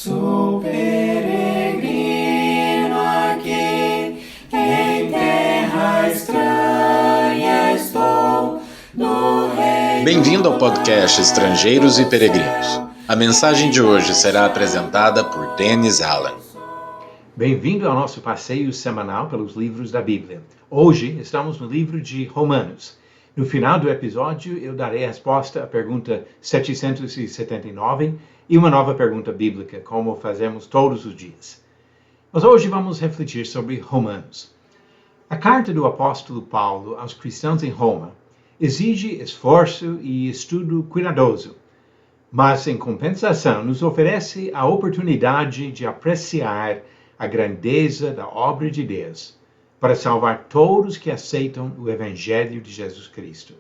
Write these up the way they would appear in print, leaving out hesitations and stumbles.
Sou peregrino aqui, em terra estranha estou, no reino. Bem-vindo ao podcast Estrangeiros e Peregrinos. A mensagem de hoje será apresentada por Dennis Allen. Bem-vindo ao nosso passeio semanal pelos livros da Bíblia. Hoje estamos no livro de Romanos. No final do episódio, eu darei a resposta à pergunta 779 e uma nova pergunta bíblica, como fazemos todos os dias. Mas hoje vamos refletir sobre Romanos. A carta do apóstolo Paulo aos cristãos em Roma exige esforço e estudo cuidadoso, mas, em compensação, nos oferece a oportunidade de apreciar a grandeza da obra de Deus para salvar todos que aceitam o Evangelho de Jesus Cristo.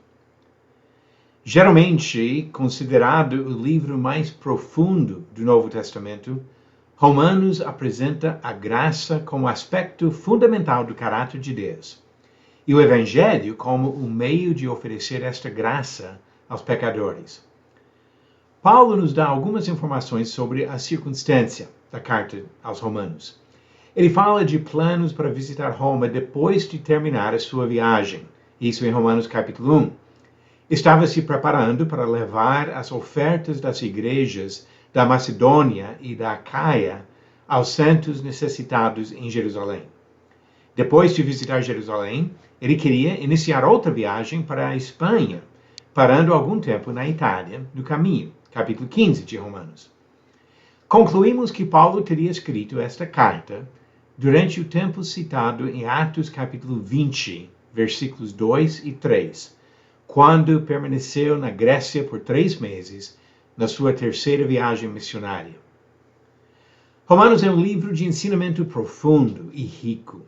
Geralmente considerado o livro mais profundo do Novo Testamento, Romanos apresenta a graça como aspecto fundamental do caráter de Deus e o Evangelho como um meio de oferecer esta graça aos pecadores. Paulo nos dá algumas informações sobre a circunstância da carta aos Romanos. Ele fala de planos para visitar Roma depois de terminar a sua viagem, isso em Romanos capítulo 1. Estava se preparando para levar as ofertas das igrejas da Macedônia e da Acaia aos santos necessitados em Jerusalém. Depois de visitar Jerusalém, ele queria iniciar outra viagem para a Espanha, parando algum tempo na Itália, no caminho, capítulo 15 de Romanos. Concluímos que Paulo teria escrito esta carta durante o tempo citado em Atos capítulo 20, versículos 2 e 3, quando permaneceu na Grécia por 3 meses, na sua terceira viagem missionária. Romanos é um livro de ensinamento profundo e rico.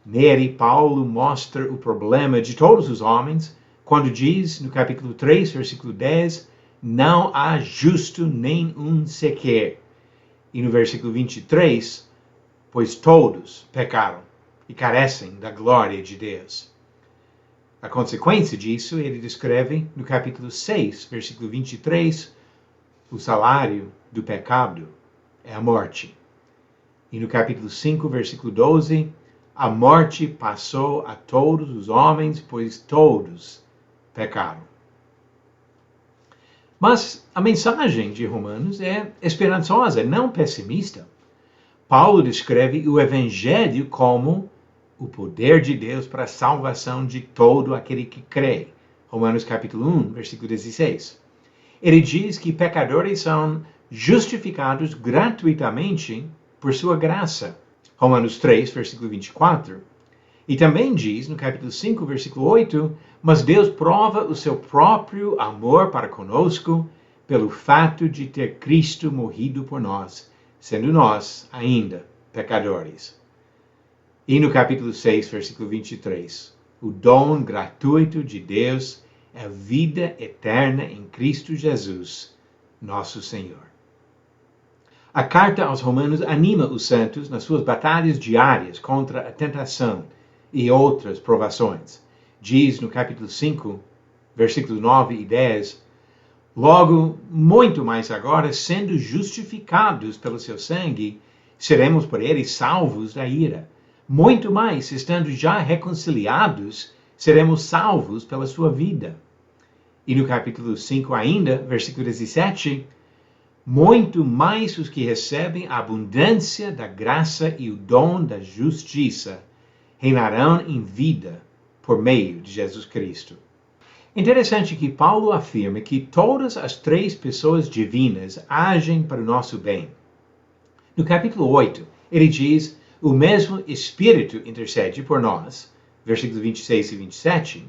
Nele, Paulo mostra o problema de todos os homens, quando diz, no capítulo 3, versículo 10, não há justo nem um sequer. E no versículo 23, pois todos pecaram e carecem da glória de Deus. A consequência disso, ele descreve no capítulo 6, versículo 23, o salário do pecado é a morte. E no capítulo 5, versículo 12, a morte passou a todos os homens, pois todos pecaram. Mas a mensagem de Romanos é esperançosa, não pessimista. Paulo descreve o Evangelho como o poder de Deus para a salvação de todo aquele que crê. Romanos capítulo 1, versículo 16. Ele diz que pecadores são justificados gratuitamente por sua graça. Romanos 3, versículo 24. E também diz, no capítulo 5, versículo 8, mas Deus prova o seu próprio amor para conosco pelo fato de ter Cristo morrido por nós, sendo nós ainda pecadores. E no capítulo 6, versículo 23, o dom gratuito de Deus é a vida eterna em Cristo Jesus, nosso Senhor. A carta aos Romanos anima os santos nas suas batalhas diárias contra a tentação e outras provações. Diz no capítulo 5, versículos 9 e 10, logo, muito mais agora, sendo justificados pelo seu sangue, seremos por ele salvos da ira. Muito mais, estando já reconciliados, seremos salvos pela sua vida. E no capítulo 5 ainda, versículo 17, muito mais os que recebem a abundância da graça e o dom da justiça reinarão em vida por meio de Jesus Cristo. Interessante que Paulo afirma que todas as 3 pessoas divinas agem para o nosso bem. No capítulo 8, ele diz, o mesmo Espírito intercede por nós, versículos 26 e 27.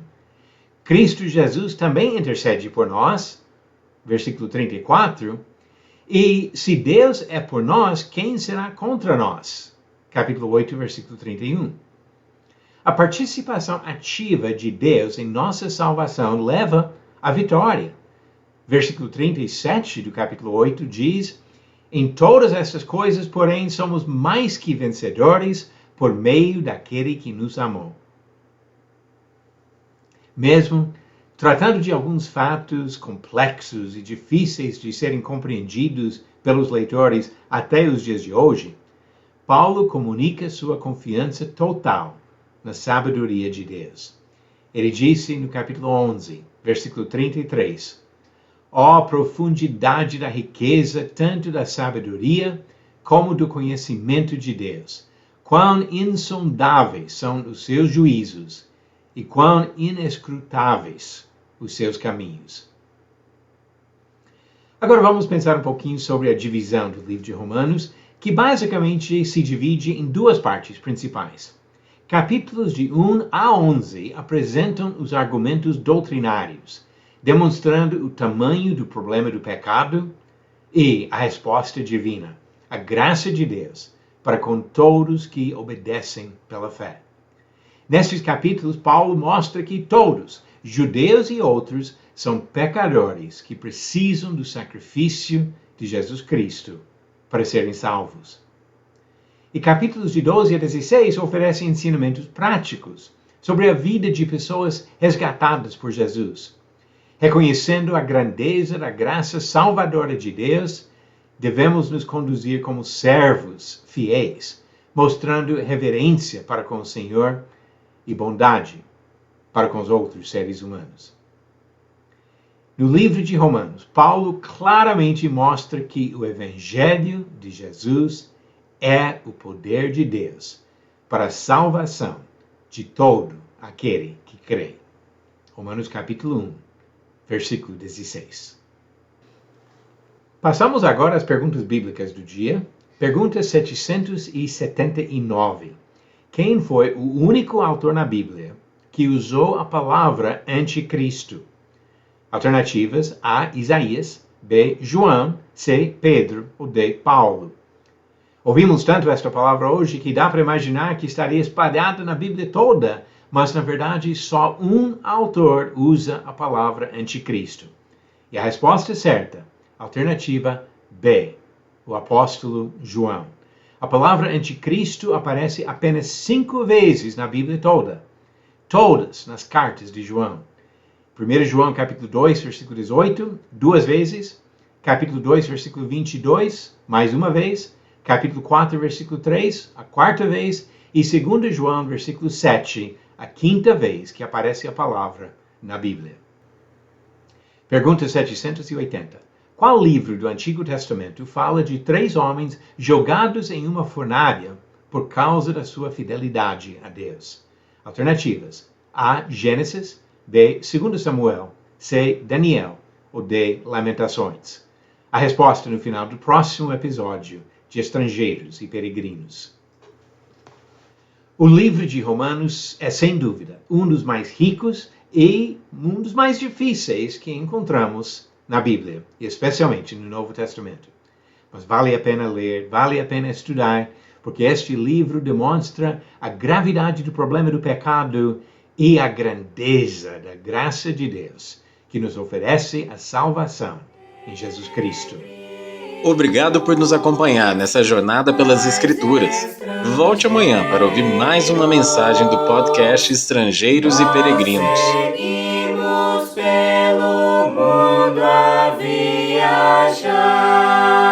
Cristo Jesus também intercede por nós, versículo 34. E se Deus é por nós, quem será contra nós? Capítulo 8, versículo 31. A participação ativa de Deus em nossa salvação leva à vitória. Versículo 37 do capítulo 8 diz, em todas essas coisas, porém, somos mais que vencedores por meio daquele que nos amou. Mesmo tratando de alguns fatos complexos e difíceis de serem compreendidos pelos leitores até os dias de hoje, Paulo comunica sua confiança total na sabedoria de Deus. Ele disse no capítulo 11, versículo 33, ó profundidade da riqueza, tanto da sabedoria como do conhecimento de Deus. Quão insondáveis são os seus juízos e quão inescrutáveis os seus caminhos. Agora vamos pensar um pouquinho sobre a divisão do livro de Romanos, que basicamente se divide em duas partes principais. Capítulos de 1 a 11 apresentam os argumentos doutrinários, demonstrando o tamanho do problema do pecado e a resposta divina, a graça de Deus, para com todos que obedecem pela fé. Nesses capítulos, Paulo mostra que todos, judeus e outros, são pecadores que precisam do sacrifício de Jesus Cristo para serem salvos. E capítulos de 12 a 16 oferecem ensinamentos práticos sobre a vida de pessoas resgatadas por Jesus. Reconhecendo a grandeza da graça salvadora de Deus, devemos nos conduzir como servos fiéis, mostrando reverência para com o Senhor e bondade para com os outros seres humanos. No livro de Romanos, Paulo claramente mostra que o Evangelho de Jesus é o poder de Deus para a salvação de todo aquele que crê. Romanos capítulo 1, versículo 16. Passamos agora às perguntas bíblicas do dia. Pergunta 779. Quem foi o único autor na Bíblia que usou a palavra anticristo? Alternativas: A. Isaías, B. João, C. Pedro ou D. Paulo. Ouvimos tanto esta palavra hoje que dá para imaginar que estaria espalhada na Bíblia toda, mas na verdade só um autor usa a palavra anticristo. E a resposta certa, alternativa B, o apóstolo João. A palavra anticristo aparece apenas 5 vezes na Bíblia toda, todas nas cartas de João. 1 João capítulo 2, versículo 18, 2 vezes. Capítulo 2, versículo 22, mais uma vez. Capítulo 4, versículo 3, a 4ª vez. E 2 João, versículo 7, a 5ª vez que aparece a palavra na Bíblia. Pergunta 780. Qual livro do Antigo Testamento fala de 3 homens jogados em uma fornalha por causa da sua fidelidade a Deus? Alternativas: A. Gênesis, B. 2 Samuel, C. Daniel ou D. Lamentações. A resposta no final do próximo episódio de Estrangeiros e Peregrinos. O livro de Romanos é, sem dúvida, um dos mais ricos e um dos mais difíceis que encontramos na Bíblia, e especialmente no Novo Testamento. Mas vale a pena ler, vale a pena estudar, porque este livro demonstra a gravidade do problema do pecado e a grandeza da graça de Deus, que nos oferece a salvação em Jesus Cristo. Obrigado por nos acompanhar nessa jornada pelas Escrituras. Volte amanhã para ouvir mais uma mensagem do podcast Estrangeiros e Peregrinos. Seguimos pelo mundo a viajar.